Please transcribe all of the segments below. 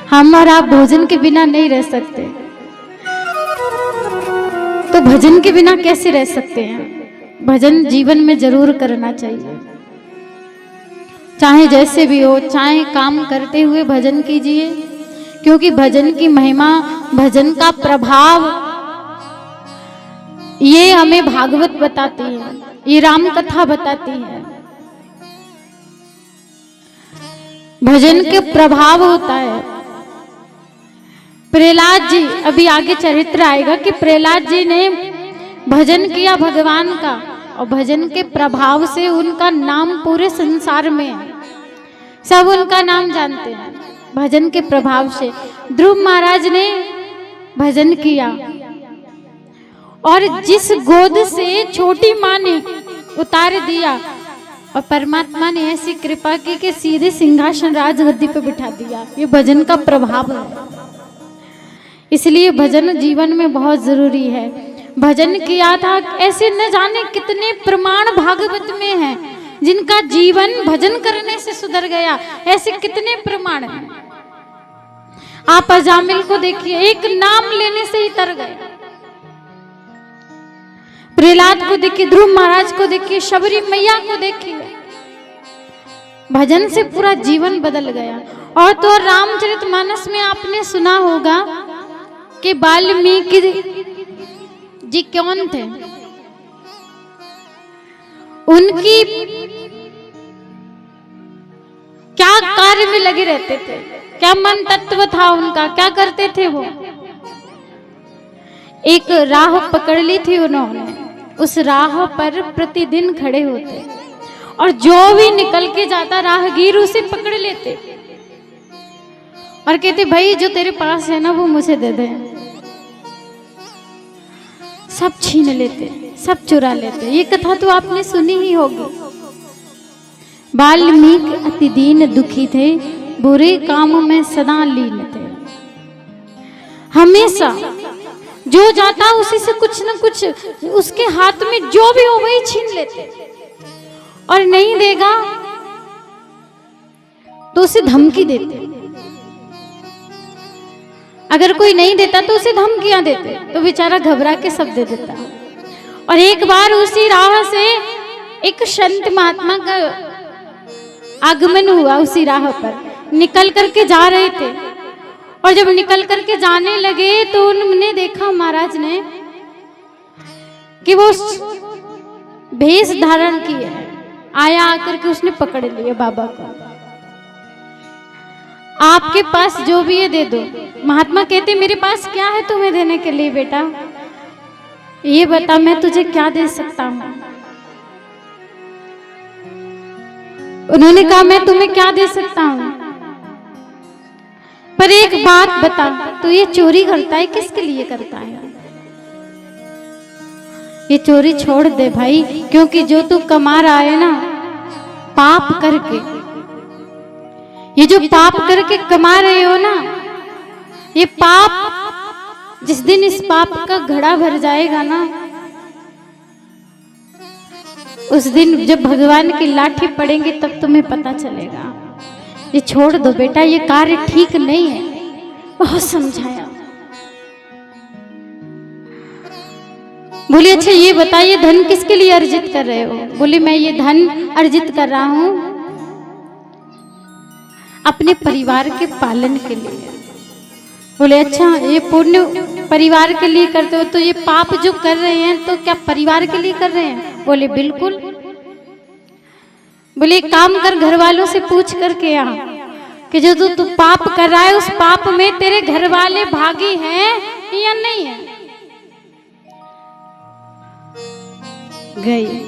हम और आप भोजन के बिना नहीं रह सकते, तो भजन के बिना कैसे रह सकते हैं? भजन जीवन में जरूर करना चाहिए, चाहे जैसे भी हो, चाहे काम करते हुए भजन कीजिए, क्योंकि भजन की महिमा, भजन का प्रभाव ये हमें भागवत बताती है, ये राम कथा बताती है। भजन के प्रभाव होता है। प्रहलाद जी, अभी आगे चरित्र आएगा कि प्रहलाद जी ने भजन किया भगवान का, और भजन के प्रभाव से उनका नाम पूरे संसार में है, सब उनका नाम जानते हैं भजन के प्रभाव से। ध्रुव महाराज ने भजन किया, और जिस गोद से छोटी माँ ने उतार दिया, और परमात्मा ने ऐसी कृपा की कि सीधे सिंहासन राजगद्दी पे बिठा दिया, ये भजन का प्रभाव है। इसलिए भजन जीवन में बहुत जरूरी है। भजन किया था, ऐसे न जाने कितने प्रमाण भागवत में हैं जिनका जीवन भजन करने से सुधर गया, ऐसे कितने प्रमाण हैं। आप अजामिल को देखिए, एक नाम लेने से ही तर गए। प्रहलाद को देखिए, ध्रुव महाराज को देखिए, शबरी मैया को देखिए, भजन से पूरा जीवन बदल गया। और तो रामचरितमानस में आपने सुना होगा कि वाल्मीकि जी कौन थे, उनकी क्या कार्य में लगे रहते थे, क्या मन तत्व था उनका, क्या करते थे वो। एक राह पकड़ ली थी उन्होंने, उस राह पर प्रतिदिन खड़े होते, और जो भी निकल के जाता राहगीर उसे पकड़ लेते और कहते भाई जो तेरे पास है ना वो मुझे दे दे। सब छीन लेते, सब चुरा लेते। ये कथा तो आपने सुनी ही होगी। वाल्मीकि अति दीन दुखी थे, बुरे काम में सदा लीन थे। हमेशा जो जाता उसी से कुछ न कुछ, उसके हाथ में जो भी हो वही छीन लेते, और नहीं देगा तो उसे धमकी देते। अगर कोई नहीं देता तो उसे धमकियां देते, तो बेचारा घबरा के सब दे देता। और एक बार उसी राह से एक संत महात्मा का आगमन हुआ, उसी राह पर निकल करके जा रहे थे, और जब निकल करके जाने लगे तो उन्होंने देखा महाराज ने कि वो भेष धारण किए है। आया आकर के उसने पकड़ लिया बाबा को, आपके पास जो भी है दे दो। महात्मा कहते मेरे पास क्या है तुम्हें देने के लिए बेटा, ये बता मैं तुझे क्या दे सकता हूं। उन्होंने कहा मैं तुम्हें क्या दे सकता हूं, पर एक बात बता, तू ये चोरी करता है किसके लिए करता है? ये चोरी छोड़ दे भाई, क्योंकि जो तू कमा रहा है ना पाप करके, ये जो पाप करके कमा रहे हो ना, ये पाप जिस दिन इस पाप का घड़ा भर जाएगा ना, उस दिन जब भगवान की लाठी पड़ेंगी तब तुम्हें पता चलेगा। ये छोड़ दो बेटा, ये कार्य ठीक नहीं है। बहुत समझाया। बोले अच्छा ये बताइए धन किसके लिए अर्जित कर रहे हो? बोले मैं ये धन अर्जित कर रहा हूं अपने परिवार के पालन के लिए। बोले अच्छा ये पुण्य परिवार के लिए करते हो, तो ये पाप जो कर रहे हैं तो क्या परिवार के लिए कर रहे हैं? बोले बिल्कुल। बोले काम कर, घर वालों से पूछ करके आ कि जो तू पाप कर रहा है उस पाप में तेरे घर वाले भागी हैं या नहीं है। गई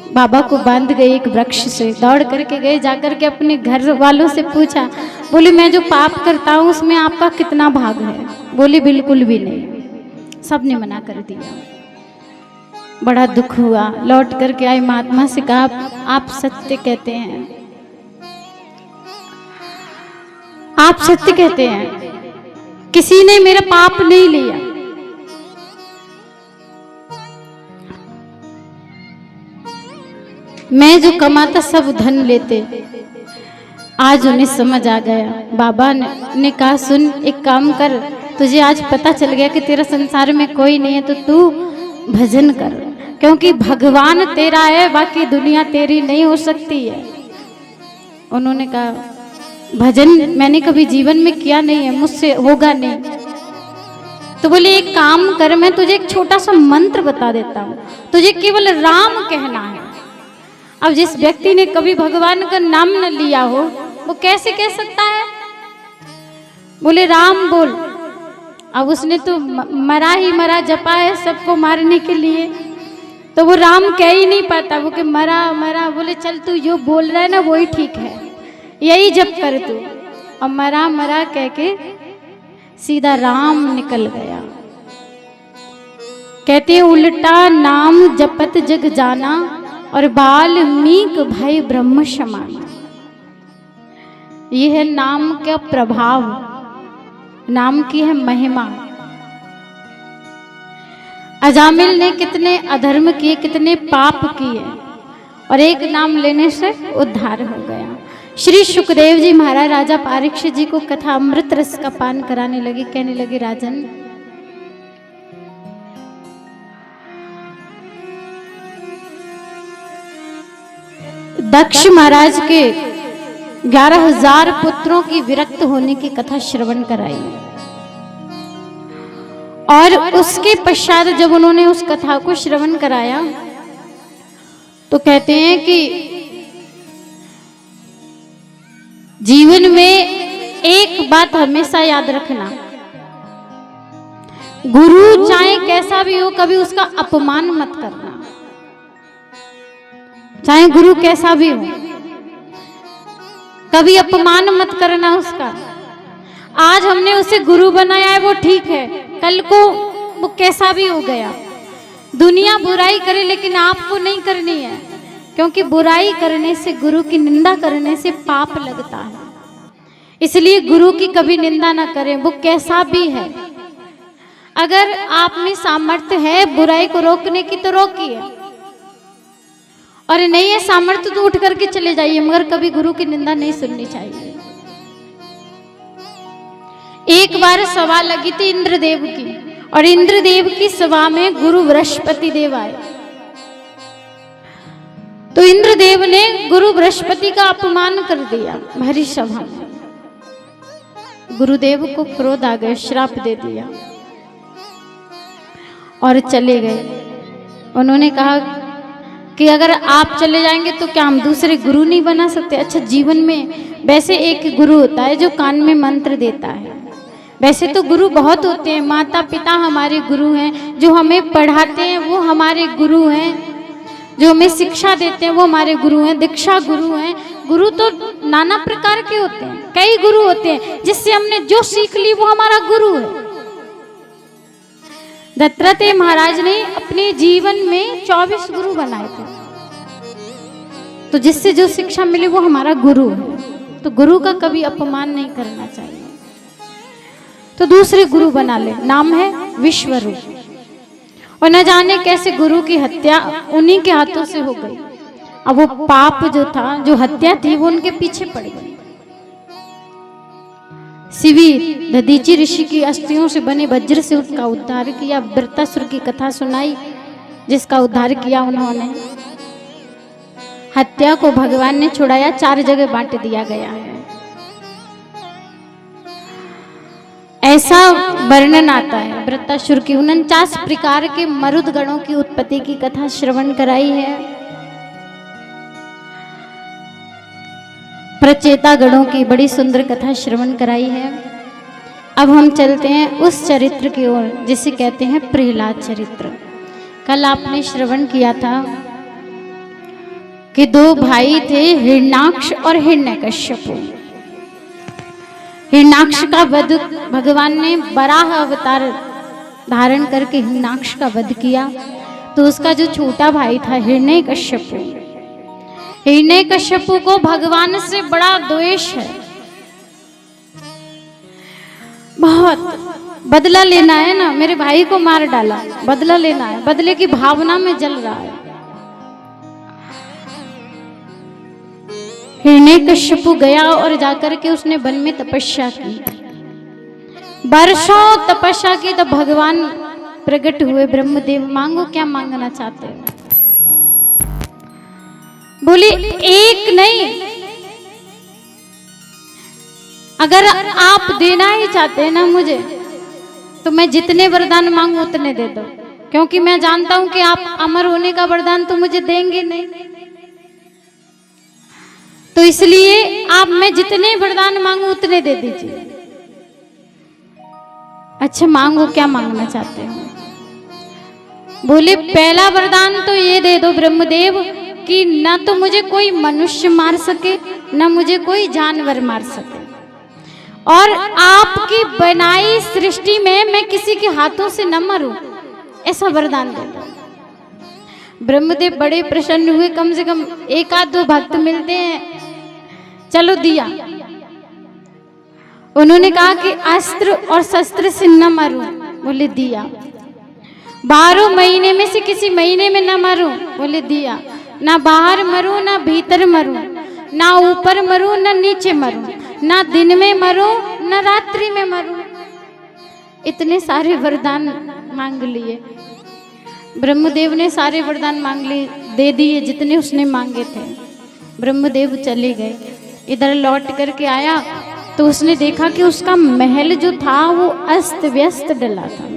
बाबा को बांध गए एक वृक्ष से, दौड़ करके गए, जाकर के अपने घर वालों से पूछा। बोले मैं जो पाप करता हूँ उसमें आपका कितना भाग है? बोले बिल्कुल भी नहीं, सबने मना कर दिया। बड़ा दुख हुआ। लौट करके आई, महात्मा से कहा आप सत्य कहते हैं, आप सत्य कहते हैं, किसी ने मेरा पाप नहीं लिया। मैं जो कमाता सब धन लेते, आज उन्हें समझ आ गया। बाबा ने कहा सुन, एक काम कर, तुझे आज पता चल गया कि तेरा संसार में कोई नहीं है, तो तू भजन कर, क्योंकि भगवान तेरा है, बाकी दुनिया तेरी नहीं हो सकती है। उन्होंने कहा भजन मैंने कभी जीवन में किया नहीं है, मुझसे होगा नहीं। तो बोले एक काम कर, मैं तुझे एक छोटा सा मंत्र बता देता हूँ, तुझे केवल राम कहना है। अब जिस व्यक्ति ने कभी भगवान का नाम न लिया हो वो कैसे कह सकता है? बोले राम बोल। अब उसने तो मरा ही मरा जपा है सबको मारने के लिए, तो वो राम कह ही नहीं पाता, वो कि मरा मरा। बोले चल तू जो बोल रहा है ना वही ठीक है, यही जप कर तू। और मरा मरा कह के सीधा राम निकल गया। कहते हैं उल्टा नाम जपत जग जाना और वाल्मीकि भाई ब्रह्म समान। यह है नाम का प्रभाव, नाम की है महिमा। अजामिल ने कितने अधर्म किए, कितने पाप किए, और एक नाम लेने से उद्धार हो गया। श्री सुखदेव जी महाराज राजा परीक्षित जी को कथा अमृत रस का पान कराने लगे। कहने लगे राजन, दक्ष महाराज के 11,000 पुत्रों की विरक्त होने की कथा श्रवण कराई, और उसके पश्चात जब उन्होंने उस कथा को श्रवण कराया तो कहते हैं कि जीवन में एक बात हमेशा याद रखना, गुरु चाहे कैसा भी हो कभी उसका अपमान मत करना। चाहे गुरु कैसा भी हो कभी अपमान मत करना उसका। आज हमने उसे गुरु बनाया है वो ठीक है, कल को वो कैसा भी हो गया। दुनिया बुराई करे लेकिन आपको नहीं करनी है, क्योंकि बुराई करने से, गुरु की निंदा करने से पाप लगता है। इसलिए गुरु की कभी निंदा ना करें, वो कैसा भी है। अगर आप में सामर्थ्य है बुराई को रोकने की तो रोकिए, और नहीं है सामर्थ्य तो उठ करके चले जाइए, मगर कभी गुरु की निंदा नहीं सुननी चाहिए। एक बार सभा लगी थी इंद्रदेव की, और इंद्रदेव की सभा में गुरु बृहस्पति देव आए। तो इंद्रदेव ने गुरु बृहस्पति का अपमान कर दिया भरी सभा में। गुरुदेव को क्रोध आ गया, श्राप दे दिया और चले गए। उन्होंने कहा कि अगर आप चले जाएंगे तो क्या हम दूसरे गुरु नहीं बना सकते? अच्छा, जीवन में वैसे एक गुरु होता है जो कान में मंत्र देता है। वैसे तो गुरु बहुत होते हैं, माता पिता हमारे गुरु हैं, जो हमें पढ़ाते हैं वो हमारे गुरु हैं, जो हमें शिक्षा देते हैं वो हमारे गुरु हैं, दीक्षा गुरु हैं। गुरु तो नाना प्रकार के होते हैं, कई गुरु होते हैं, जिससे हमने जो सीख ली वो हमारा गुरु है। दत्तात्रेय महाराज ने अपने जीवन में 24 गुरु बनाए थे, तो जिससे जो शिक्षा मिली वो हमारा गुरु है। तो गुरु का कभी अपमान नहीं करना चाहिए। तो दूसरे गुरु बना ले, नाम है विश्वरूप। और न जाने कैसे गुरु की हत्या उन्हीं के हाथों से हो गई। अब वो पाप जो था, जो हत्या थी, वो उनके पीछे पड़ गई। शिवी दधीची ऋषि की अस्थियों से बने वज्र से उसका उद्धार किया। वृत्तासुर की कथा सुनाई जिसका उद्धार किया उन्होंने। हत्या को भगवान ने छुड़ाया, 4 जगह बांट दिया गया है। ऐसा वर्णन आता है वृत्तासुर की। 49 प्रकार के मरुद गणों की उत्पत्ति की कथा श्रवण कराई है। प्रचेता गणों की बड़ी सुंदर कथा श्रवण कराई है। अब हम चलते हैं उस चरित्र की ओर जिसे कहते हैं प्रहलाद चरित्र। कल आपने श्रवण किया था कि 2 भाई थे, हिरण्याक्ष और हिरण्यकश्यप। हिरण्याक्ष का वध भगवान ने वराह अवतार धारण करके हिरण्याक्ष का वध किया। तो उसका जो छोटा भाई था हिरण्यकश्यप, हिरण्यकश्यप को भगवान से बड़ा द्वेष है। बहुत बदला लेना है ना, मेरे भाई को मार डाला, बदला लेना है, बदले की भावना में जल रहा है। हिरण्यकश्यपु गया और जाकर के उसने वन में तपस्या की। वर्षों तपस्या की, तो भगवान प्रकट हुए। ब्रह्मदेव, मांगो, क्या मांगना चाहते हो? बोले एक नहीं, अगर आप देना ही चाहते हैं ना मुझे, तो मैं जितने वरदान मांगू उतने दे दो, क्योंकि मैं जानता हूं कि आप अमर होने का वरदान तो मुझे देंगे नहीं। तो इसलिए आप, मैं जितने वरदान मांगू उतने दे दीजिए। अच्छा मांगो, क्या मांगना चाहते हो? बोले पहला वरदान तो ये दे दो ब्रह्मदेव कि ना तो मुझे कोई मनुष्य मार सके, ना मुझे कोई जानवर मार सके, और आपकी बनाई सृष्टि में मैं किसी के हाथों से न मरूं, ऐसा वरदान दे दो। ब्रह्मदेव बड़े प्रसन्न हुए, कम से कम एक आध दो भक्त मिलते हैं, चलो दिया। उन्होंने कहा कि अस्त्र और शस्त्र से न मरूं, बोले दिया। 12 महीने में से किसी महीने में न मरूं, बोले दिया। ना बाहर मरूं ना भीतर मरूं, ना ऊपर मरूं ना नीचे मरूं, ना दिन में मरूं ना रात्रि में मरूं। इतने सारे वरदान मांग लिए। ब्रह्मदेव ने सारे वरदान मांग लिए, दे दिए जितने उसने मांगे थे। ब्रह्मदेव चले गए। इधर लौट करके आया तो उसने देखा कि उसका महल जो था वो अस्त व्यस्त डला था।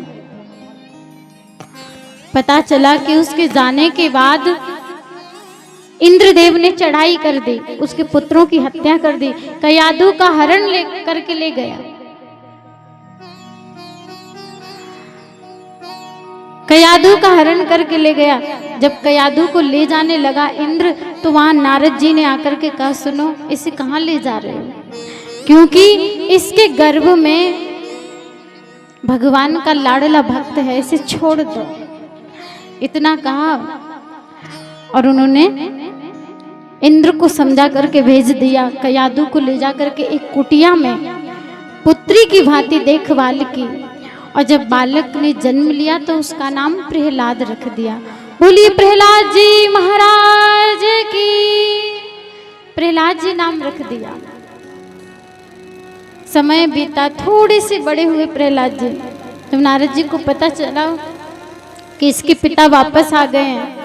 पता चला कि उसके जाने के बाद इंद्रदेव ने चढ़ाई कर दी, उसके पुत्रों की हत्या कर दी, कयाधु का हरण करके ले गया। कयाधु का हरण करके ले गया। जब कयाधु को ले जाने लगा इंद्र, तो वहां नारद जी ने आकर के कहा, सुनो इसे कहां ले जा रहे हो? क्योंकि इसके गर्भ में भगवान का लाडला भक्त है, इसे छोड़ दो। इतना कहा और उन्होंने इंद्र को समझा करके भेज दिया। कयाधु को ले जा करके एक कुटिया में पुत्री की भांति देखभाल की, और जब बालक ने जन्म लिया तो उसका नाम प्रहलाद रख दिया। बोलिए प्रहलाद जी महाराज की। प्रहलाद जी नाम रख दिया। समय बीता, थोड़े से बड़े हुए प्रहलाद जी। जब नारद जी को पता चला कि इसके पिता वापस आ गए हैं,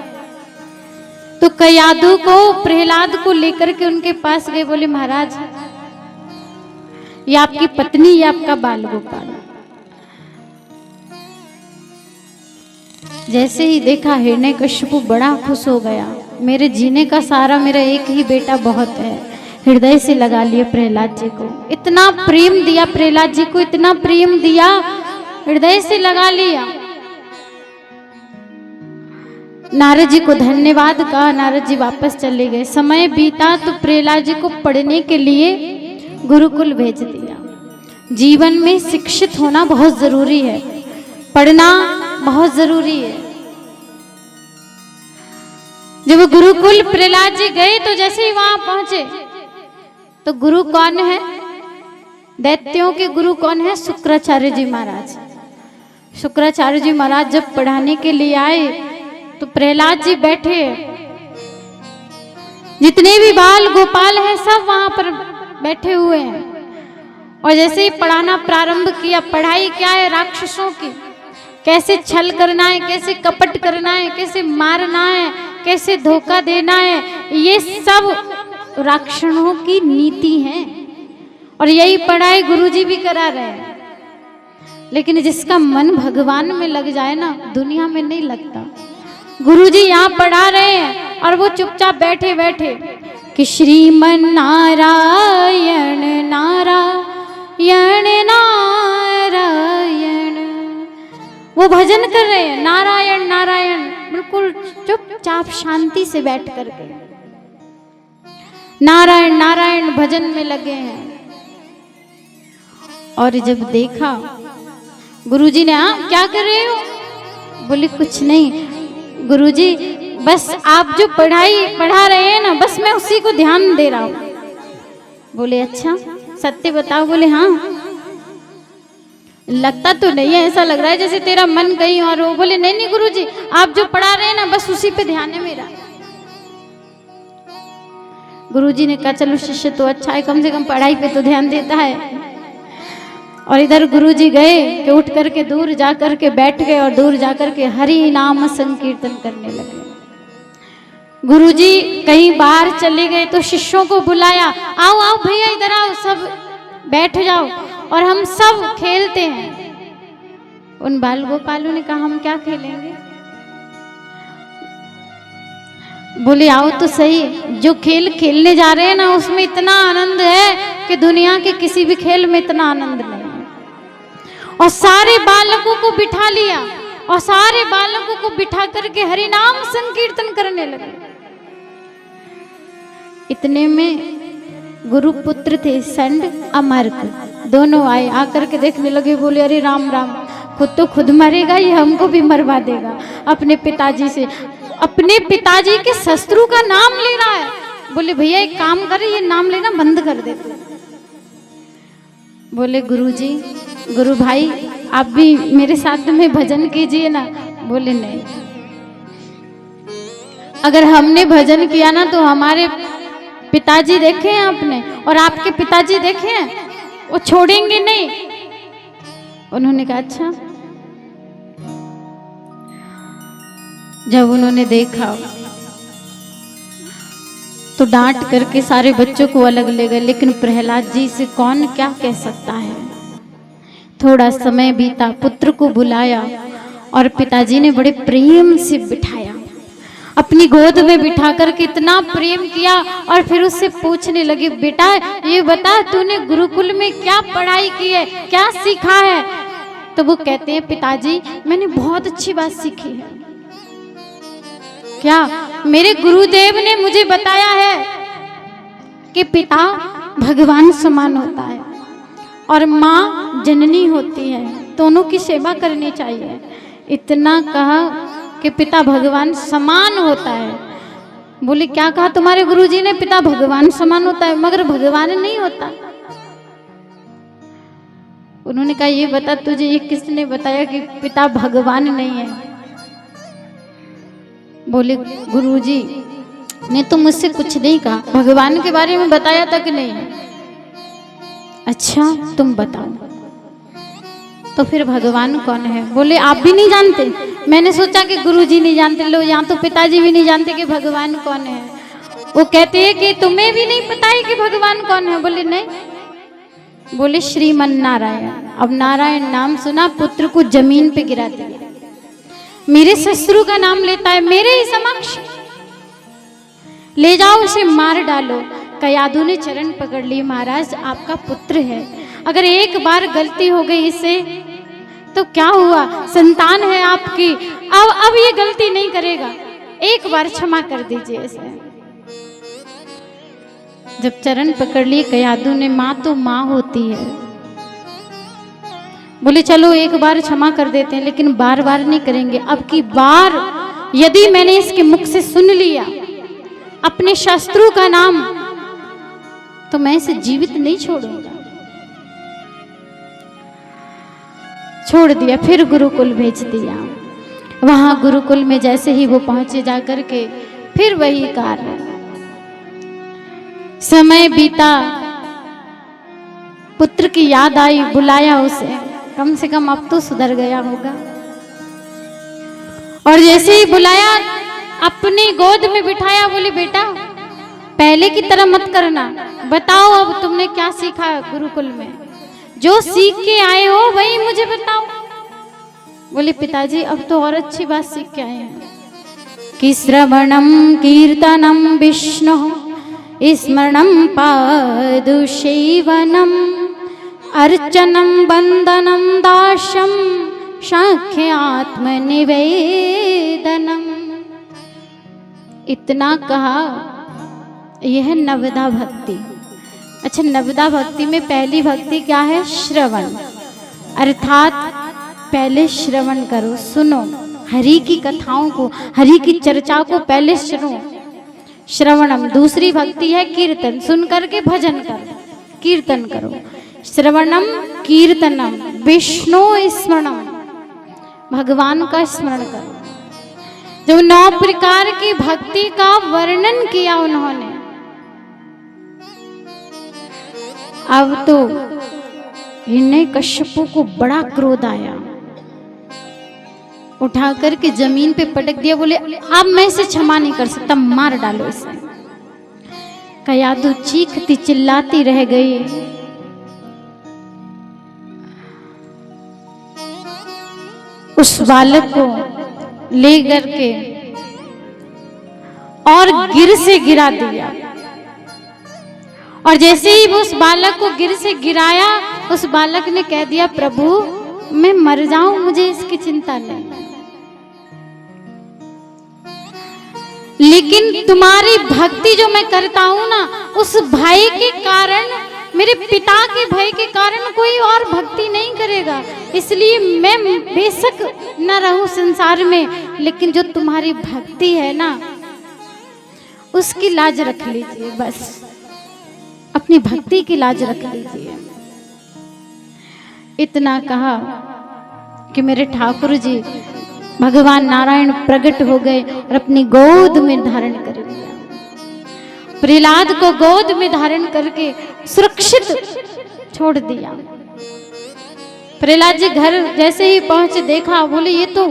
तो कयाधु को प्रहलाद को लेकर के उनके पास गए। बोले महाराज, ये आपकी पत्नी, ये आपका बाल गोपाल। जैसे ही देखा हिरण्यकश्यपु बड़ा खुश हो गया। मेरे जीने का सहारा मेरा एक ही बेटा बहुत है। हृदय से लगा लिए प्रहलाद जी को। इतना प्रेम दिया प्रहलाद जी को, इतना प्रेम दिया, हृदय से लगा लिया। नारद जी को धन्यवाद कहा। नारद जी वापस चले गए। समय बीता तो प्रहलाद जी को पढ़ने के लिए गुरुकुल भेज दिया। जीवन में शिक्षित होना बहुत जरूरी है, पढ़ना बहुत जरूरी है। जब गुरुकुल प्रहलाद जी गए तो जैसे ही वहां पहुंचे तो गुरु कौन है? दैत्यों के गुरु कौन है? शुक्राचार्य जी महाराज। शुक्राचार्य जी महाराज जब पढ़ाने के लिए आए तो प्रहलाद जी बैठे। जितने भी बाल गोपाल हैं सब वहां पर बैठे हुए हैं। और जैसे ही पढ़ाना प्रारंभ किया, पढ़ाई क्या है? राक्षसों की, कैसे छल करना है, कैसे कपट करना है, कैसे मारना है, कैसे धोखा देना है, ये सब राक्षसों की नीति है। और यही पढ़ाई गुरुजी भी करा रहे हैं। लेकिन जिसका मन भगवान में लग जाए ना, दुनिया में नहीं लगता। गुरुजी यहाँ पढ़ा रहे हैं और वो चुपचाप बैठे बैठे कि श्रीमन नारायण नारायण नारायण, वो भजन कर रहे हैं नारायण नारायण, बिल्कुल चुपचाप शांति से बैठ करके नारायण नारायण भजन में लगे हैं। और जब देखा गुरुजी ने, हाँ क्या कर रहे हो? बोले कुछ नहीं गुरुजी, बस आप जो पढ़ाई पढ़ा रहे हैं ना, बस मैं उसी को ध्यान दे रहा हूं। बोले अच्छा सत्य बताओ। बोले हाँ। लगता तो नहीं है, ऐसा लग रहा है जैसे तेरा मन कहीं और हो। बोले नहीं नहीं गुरुजी, आप जो पढ़ा रहे हैं ना, बस उसी पे ध्यान है मेरा। गुरुजी ने कहा चलो शिष्य तो अच्छा है, कम से कम पढ़ाई पे तो ध्यान देता है। और इधर गुरुजी गए कि उठ करके दूर जा करके बैठ गए और दूर जा करके हरि नाम संकीर्तन करने लगे। गुरुजी कहीं बाहर चले गए तो शिष्यों को बुलाया, आओ आओ भैया इधर आओ, सब बैठ जाओ और हम सब खेलते हैं। उन बाल गोपालों ने कहा हम क्या खेलेंगे? बोले आओ तो सही, जो खेल खेलने जा रहे हैं ना उसमें इतना आनंद है कि दुनिया के किसी भी खेल में इतना आनंद नहीं है। और सारे बालकों को बिठा लिया और सारे बालकों को बिठा करके हरि नाम संकीर्तन करने लगे। इतने में गुरुपुत्र थे संड अमर्क, दोनों आए, आकर के देखने लगे। बोले अरे राम राम, खुद तो खुद मरेगा, ये हमको भी मरवा देगा अपने पिताजी से। अपने पिताजी के शत्रु का नाम ले रहा है। बोले भैया एक काम करे, ये नाम लेना बंद कर दे तू। बोले गुरुजी, गुरु भाई आप भी मेरे साथ में भजन कीजिए ना। बोले नहीं, अगर हमने भजन किया ना तो हमारे पिताजी देखे हैं आपने और आपके पिताजी देखे हैं, वो छोड़ेंगे नहीं। उन्होंने कहा अच्छा। जब उन्होंने देखा तो डांट करके सारे बच्चों को अलग ले गए, लेकिन प्रहलाद जी से कौन क्या कह सकता है। थोड़ा समय बीता, पुत्र को बुलाया और पिताजी ने बड़े प्रेम से बिठाया, अपनी गोद में बिठा कर कितना प्रेम किया। और फिर उससे पूछने लगे बेटा ये बता तूने गुरुकुल में क्या पढ़ाई की है, क्या सीखा है? तो वो कहते हैं पिताजी मैंने बहुत अच्छी बात सीखी है। क्या? मेरे गुरुदेव ने मुझे बताया है कि पिता भगवान समान होता है और माँ जननी होती है, दोनों की सेवा करनी चाहिए। इतना कहा कि पिता भगवान समान होता है। बोले क्या कहा तुम्हारे गुरुजी ने? पिता भगवान समान होता है, मगर भगवान नहीं होता। उन्होंने कहा ये बता तुझे ये किसने बताया कि पिता भगवान नहीं है? बोले गुरुजी ने तो मुझसे कुछ नहीं कहा, भगवान के बारे में बताया तक नहीं है। अच्छा तुम बताओ तो फिर भगवान कौन है? बोले आप भी नहीं जानते? मैंने सोचा कि गुरुजी नहीं जानते, लो यहाँ तो पिताजी भी नहीं जानते कि भगवान कौन है। वो कहते हैं कि तुम्हें भी नहीं पता है कि भगवान कौन है? बोले नहीं। बोले श्रीमन नारायण। अब नारायण नाम सुना, पुत्र को जमीन पे गिरा दिया। मेरे शत्रु का नाम लेता है मेरे ही समक्ष, ले जाओ उसे मार डालो। कयादू ने चरण पकड़ लिए, महाराज आपका पुत्र है, अगर एक बार गलती हो गई इससे तो क्या हुआ, संतान है आपकी, अब ये गलती नहीं करेगा, एक बार क्षमा कर दीजिए इसे। जब चरण पकड़ लिए कयादू ने, माँ तो माँ होती है। बोले चलो एक बार क्षमा कर देते हैं, लेकिन बार बार नहीं करेंगे। अब की बार यदि मैंने इसके मुख से सुन लिया अपने शत्रु का नाम तो मैं इसे जीवित नहीं छोड़ूंगा। छोड़ दिया, फिर गुरुकुल भेज दिया। वहां गुरुकुल में जैसे ही वो पहुंचे जाकर के फिर वही कार्य। समय बीता, पुत्र की याद आई, बुलाया उसे, कम से कम अब तो सुधर गया होगा। और जैसे ही बुलाया अपनी गोद में बिठाया, बोले बेटा पहले की तरह मत करना, बताओ अब तुमने क्या सीखा गुरुकुल में, जो सीख के आए हो वही मुझे बताओ। बोले पिताजी अब तो और अच्छी बात सीख के आए हैं कि श्रवणम कीर्तनम विष्णु स्मरणम पादुसेवनम अर्चनम वंदनम दास्यम साख्य आत्मनिवेदनम। इतना कहा, यह नवदा भक्ति। अच्छा, नवदा भक्ति में पहली भक्ति क्या है? श्रवण, अर्थात पहले श्रवण करो, सुनो हरि की कथाओं को, हरि की चर्चा को पहले सुनो, श्रवणम। दूसरी भक्ति है कीर्तन, सुन करके भजन करो, कीर्तन करो। श्रवणम कीर्तनम विष्णु स्मरणम, भगवान का स्मरण करो। जब 9 प्रकार की भक्ति का वर्णन किया उन्होंने, अब तो हिरण्यकश्यपु को बड़ा क्रोध आया, उठा करके जमीन पे पटक दिया। बोले अब मैं इसे क्षमा नहीं कर सकता, मार डालो इसे। कयाधु चीखती चिल्लाती रह गई। उस बालक को ले करके और गिर से गिरा दिया। और जैसे ही वो उस बालक को गिर से गिराया, उस बालक ने कह दिया, प्रभु मैं मर जाऊं, मुझे इसकी चिंता नहीं, लेकिन तुम्हारी भक्ति जो मैं करता हूं ना, उस भाई के कारण, मेरे पिता के भय के कारण कोई और भक्ति नहीं करेगा। इसलिए मैं बेशक न रहूं संसार में, लेकिन जो तुम्हारी भक्ति है ना, उसकी लाज रख लीजिए, बस अपनी भक्ति की लाज रख लीजिए। इतना कहा कि मेरे ठाकुर जी भगवान नारायण प्रकट हो गए और अपनी गोद में धारण कर लिया। प्रहलाद को गोद में धारण करके सुरक्षित छोड़ दिया। प्रहलाद जी घर जैसे ही पहुंचे, देखा, बोले ये तो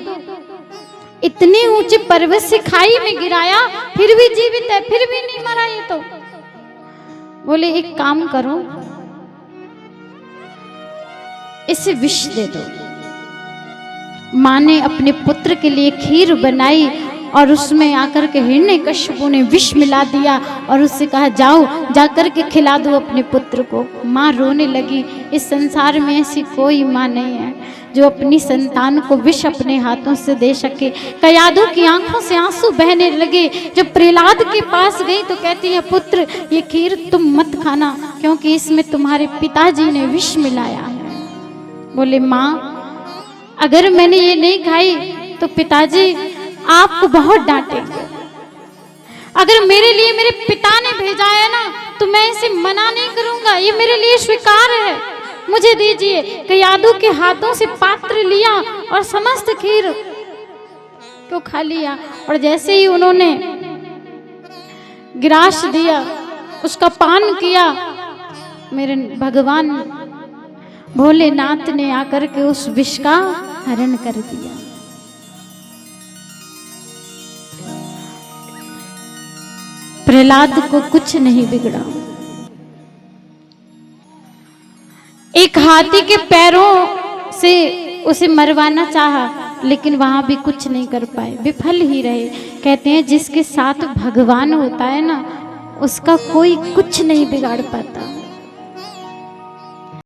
इतने ऊंचे पर्वत से खाई में गिराया, फिर भी जीवित है, फिर भी नहीं मरा ये तो। बोले एक काम करो, इसे विष दे दो। माँ ने अपने पुत्र के लिए खीर बनाई और उसमें आकर के हिरण्यकश्यपु ने विष मिला दिया और उससे कहा, जाओ जाकर के खिला दो अपने पुत्र को। माँ रोने लगी। इस संसार में ऐसी कोई माँ नहीं है जो अपनी संतान को विष अपने हाथों से दे सके। कयाधु की आंखों से आंसू बहने लगे। जब प्रहलाद के पास गई तो कहती है, पुत्र ये खीर तुम मत खाना, क्योंकि इसमें तुम्हारे पिताजी ने विष मिलाया है। बोले माँ, अगर मैंने ये नहीं खाई तो पिताजी आपको बहुत डांटेंगे। अगर मेरे लिए मेरे पिता ने भेजा है ना, तो मैं इसे मना नहीं करूंगा, ये मेरे लिए स्वीकार है, मुझे दीजिए। कयाधु के हाथों से पात्र लिया और समस्त खीर को खा लिया। और जैसे ही उन्होंने गिरास दिया, उसका पान किया, मेरे भगवान भोलेनाथ ने आकर के उस विष का हरण कर दिया। प्रहलाद को कुछ नहीं बिगड़ा। एक हाथी के पैरों से उसे मरवाना चाहा, लेकिन वहां भी कुछ नहीं कर पाए, विफल ही रहे। कहते हैं जिसके साथ भगवान होता है ना, उसका कोई कुछ नहीं बिगाड़ पाता।